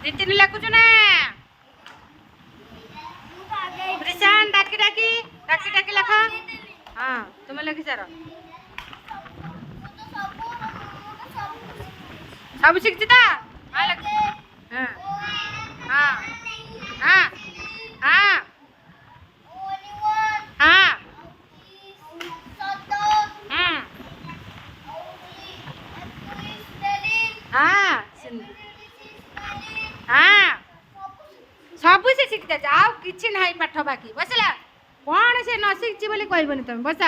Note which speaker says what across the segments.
Speaker 1: ରିଟିନ ଲେଖୁଛୁ ନା? ରିଶାନ ଡାକି ଡାକି ଡାକି ଡାକି ଲେଖ। ହଁ ତୁମେ ଲେଖି ସାର। ସବୁ ଶିଖିଛି ତ? ହଁ ଲେଖ। ହଁ ହଁ ହଁ ହଁ ହଁ ହଁ ହଁ ସବୁ ସେ ଶିଖି ଯାଇଛି। ଆଉ କିଛି ନାହିଁ ପାଠ ବାକି। ବସିଲା କ'ଣ ସେ ନ ଶିଖିଛି ବୋଲି କହିବନି ତମେ। ବସ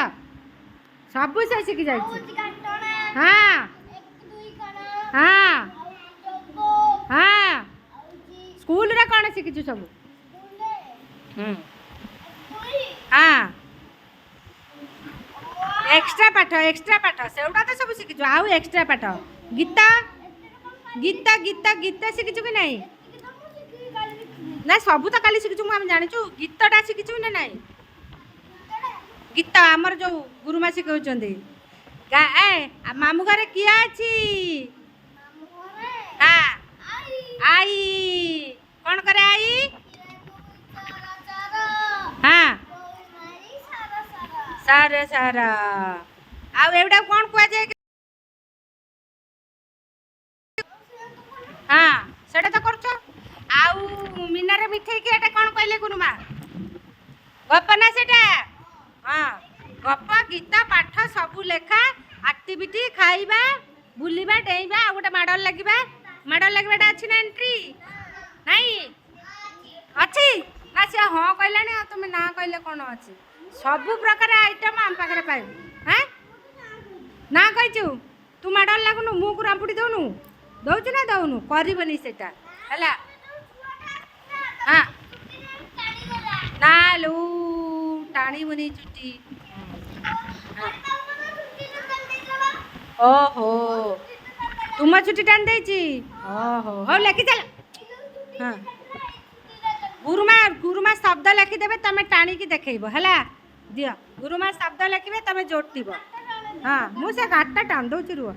Speaker 1: ସବୁ ସେ ଶିଖି ଯାଇଛି। ହଁ ହଁ ହଁ ସ୍କୁଲରେ କ'ଣ ଶିଖିଛୁ ସବୁ? ହଁ ଏକ୍ସଟ୍ରା ପାଠ ସେଗୁଡ଼ା ତ ସବୁ ଶିଖିଛୁ। ଆଉ ଏକ୍ସଟ୍ରା ପାଠ ଗୀତ ଗୀତ ଗୀତ ଗୀତ ଶିଖିଛୁ କି ନାହିଁ? ନା ସବୁ ତ କାଲି ଶିଖିଛୁ ମୁଁ ଆମେ ଜାଣିଛୁ। ଗୀତଟା ଶିଖିଛୁ ନା ନାହିଁ? ଗୀତ ଆମର ଯୋଉ ଗୁରୁମା ଶିଖଉଛନ୍ତି। ମାମୁଁ ଘରେ କିଏ ଅଛି? ହଁ ଆଈ କ'ଣ କରେ ଆଈ? ହଁ ସାର ସାର। ଆଉ ଏଗୁଡ଼ା କ'ଣ କୁହାଯାଏ? ହଁ ସେଇଟା ତ କରୁଛ। ଆଉ ମିନାରେ ମିଠେଇକି ଏଟା କ'ଣ କହିଲେ ଗୁରୁମା? ଗପ ନା ସେଇଟା? ହଁ ଗପ ଗୀତ ପାଠ ସବୁ ଲେଖା ଆକ୍ଟିଭିଟି ଖାଇବା ବୁଲିବା ଡେଇଁବା ଆଉ ଗୋଟେ ମାଡ଼ ଲାଗିବା। ମାଡ଼ ଲାଗିବାଟା ଅଛି ନା ଏଣ୍ଟ୍ରି? ନାଇଁ ଅଛି ନା? ସେ ହଁ କହିଲାଣି ଆଉ ତୁମେ ନା କହିଲେ କ'ଣ ଅଛି? ସବୁ ପ୍ରକାର ଆଇଟମ୍ ଆମ ପାଖରେ ପାଇବୁ। ହଁ ନା କହିଛୁ ତୁ ମାଡ଼ ଲାଗୁନୁ ମୁଁକୁ ରାମ୍ପୁଡ଼ି ଦେଉନୁ? ଦଉଛୁ ନା ଦଉନୁ? କରିବନି ସେଟା ହେଲା। ହଁ ନା ଲୁ ଟାଣିବୁନି ଚୁଟି। ଓହୋ ତୁମ ଚୁଟି ଟାଣି ଦେଇଛି। ଓହୋ ହଉ ଲେଖି ଚାଲ। ହଁ ଗୁରୁମା ଶବ୍ଦ ଲେଖିଦେବେ ତମେ ଟାଣିକି ଦେଖେଇବ ହେଲା। ଦିଅ ଗୁରୁମା ଶବ୍ଦ ଲେଖିବେ ତମେ ଜୋଟିବ। ହଁ ମୁଁ ସେ ଗାଡ଼ିଟା ଟାଣି ଦେଉଛି ରୁହ।